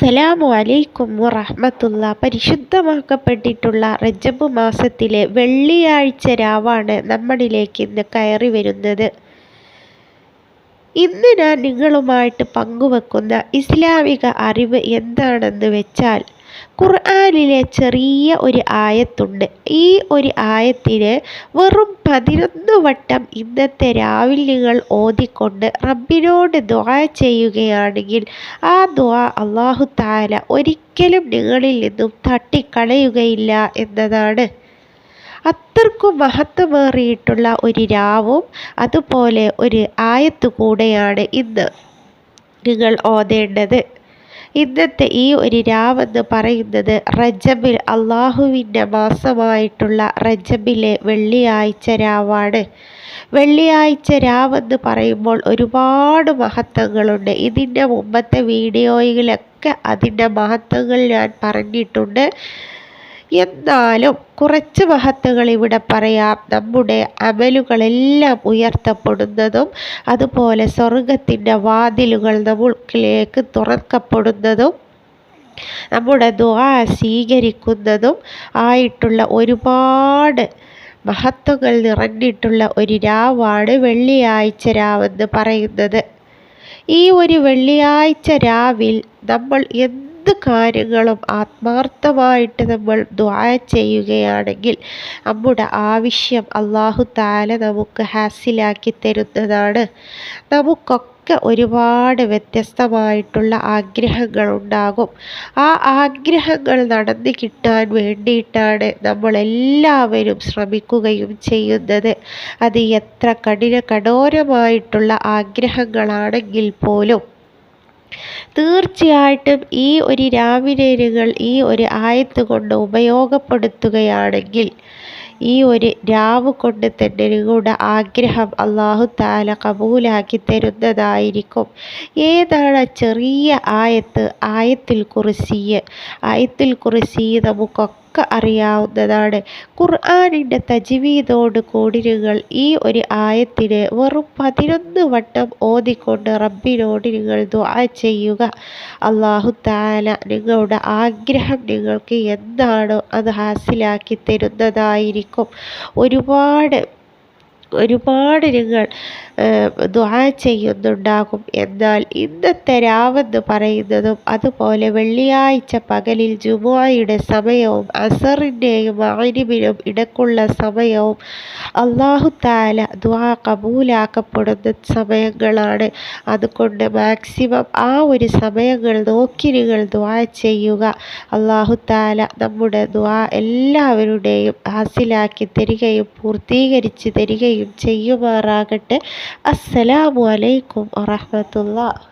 അസ്സലാമു അലൈക്കും വറഹ്മത്തുള്ള. പരിശുദ്ധമാക്കപ്പെട്ടിട്ടുള്ള റജബ് മാസത്തിലെ വെള്ളിയാഴ്ച രാവാണ് നമ്മളിലേക്ക് ഇന്ന് കയറി വരുന്നത്. ഇന്ന് ഞാൻ നിങ്ങളുമായിട്ട് പങ്കുവെക്കുന്ന ഇസ്ലാമിക അറിവ് എന്താണെന്ന് വെച്ചാൽ, ഖുർആനിലെ ചെറിയ ഒരു ആയത്തുണ്ട്. ഈ ഒരു ആയത്തിന് വെറും 11 വട്ടം ഇന്നത്തെ രാവിലെ നിങ്ങൾ ഓതിക്കൊണ്ട് റബ്ബിനോട് ദുആ ചെയ്യുകയാണെങ്കിൽ ആ ദുആ അല്ലാഹു തആല ഒരിക്കലും നിങ്ങളിൽ നിന്നും തട്ടിക്കളയുകയില്ല എന്നതാണ്. അത്രക്കും മഹത്വമേറിയിട്ടുള്ള ഒരു രാവും അതുപോലെ ഒരു ആയത്ത് കൂടെയാണ് ഇന്ന് നിങ്ങൾ ഓതേണ്ടത്. ഇന്നത്തെ ഈ ഒരു രാവെന്ന് പറയുന്നത് റജബിൽ, അള്ളാഹുവിൻ്റെ മാസമായിട്ടുള്ള റജബിലെ വെള്ളിയാഴ്ച രാവാണ്. വെള്ളിയാഴ്ച രാവെന്ന് പറയുമ്പോൾ ഒരുപാട് മഹത്വങ്ങളുണ്ട്. ഇതിൻ്റെ മുമ്പത്തെ വീഡിയോയിലൊക്കെ അതിൻ്റെ മഹത്വങ്ങൾ ഞാൻ പറഞ്ഞിട്ടുണ്ട്. എന്നാലും കുറച്ച് മഹത്വങ്ങൾ ഇവിടെ പറയാം. നമ്മുടെ അമലുകളെല്ലാം ഉയർത്തപ്പെടുന്നതും അതുപോലെ സ്വർഗത്തിൻ്റെ വാതിലുകൾ നമ്മൾക്കിലേക്ക് തുറക്കപ്പെടുന്നതും നമ്മുടെ ദുആ സ്വീകരിക്കുന്നതും ആയിട്ടുള്ള ഒരുപാട് മഹത്വങ്ങൾ നിറഞ്ഞിട്ടുള്ള ഒരു രാവാണ് വെള്ളിയാഴ്ച രാവെന്ന് പറയുന്നത്. ഈ ഒരു വെള്ളിയാഴ്ച രാവിൽ നമ്മൾ എന്ത് കാര്യങ്ങളും ആത്മാർത്ഥമായിട്ട് നമ്മൾ ദുആ ചെയ്യുകയാണെങ്കിൽ നമ്മുടെ ആവശ്യം അല്ലാഹു തആല നമുക്ക് ഹാസിലാക്കി തരുന്നതാണ്. നമുക്കൊക്കെ ഒരുപാട് വ്യത്യസ്തമായിട്ടുള്ള ആഗ്രഹങ്ങളുണ്ടാകും. ആ ആഗ്രഹങ്ങൾ നടന്നു കിട്ടാൻ വേണ്ടിയിട്ടാണ് നമ്മളെല്ലാവരും ശ്രമിക്കുകയും ചെയ്യുന്നത്. അത് എത്ര കഠോരമായിട്ടുള്ള ആഗ്രഹങ്ങളാണെങ്കിൽ പോലും തീർച്ചയായിട്ടും ഈ ഒരു രാവിലേരുകൾ ഈ ഒരു ആയത്ത് കൊണ്ട് ഉപയോഗപ്പെടുത്തുകയാണെങ്കിൽ ഈ ഒരു രാവ് കൊണ്ട് തന്നെ നിങ്ങളുടെ ആഗ്രഹം അല്ലാഹു തആല കബൂലാക്കി തരുന്നതായിരിക്കും. ഏതാണ് ചെറിയ ആയത്ത്? ആയത്തുൽ കുർസി നമുക്കൊക്കെ അറിയാവുന്നതാണ്. ഖുർആനിൻ്റെ തജ്വീദോട് കൂടി നിങ്ങൾ ഈ ഒരു ആയത്തിന് വെറും 11 വട്ടം ഓതിക്കൊണ്ട് റബ്ബിനോട് നിങ്ങൾ ദുആ ചെയ്യുക. അല്ലാഹു തആല നിങ്ങളുടെ ആഗ്രഹം നിങ്ങൾക്ക് എന്താണോ അത് ഹാസിലാക്കി തരുന്നതായിരിക്കും. ഒരുപാട് നിങ്ങൾ ദുആ ചെയ്യുന്നുണ്ടാകും. എന്നാൽ ഇന്നത്തെ രാവെന്ന് പറയുന്നതും അതുപോലെ വെള്ളിയാഴ്ച പകലിൽ ജുമുഅയുടെ സമയവും അസറിൻ്റെയും മഗ്‌രിബിനും ഇടയ്ക്കുള്ള സമയവും അല്ലാഹു തആല ദുആ കബൂലാക്കപ്പെടുന്ന സമയങ്ങളാണ്. അതുകൊണ്ട് മാക്സിമം ആ ഒരു സമയങ്ങൾ നോക്കി നിങ്ങൾ ദുആ ചെയ്യുക. അല്ലാഹു തആല നമ്മുടെ ദുആ എല്ലാവരുടെയും ഹാസിലാക്കി തരികയും പൂർത്തീകരിച്ച് തരികയും ചെയ്യുമാറാകട്ടെ. അസ്സലാമു അലൈക്കും വറഹ്മത്തുള്ളാഹി.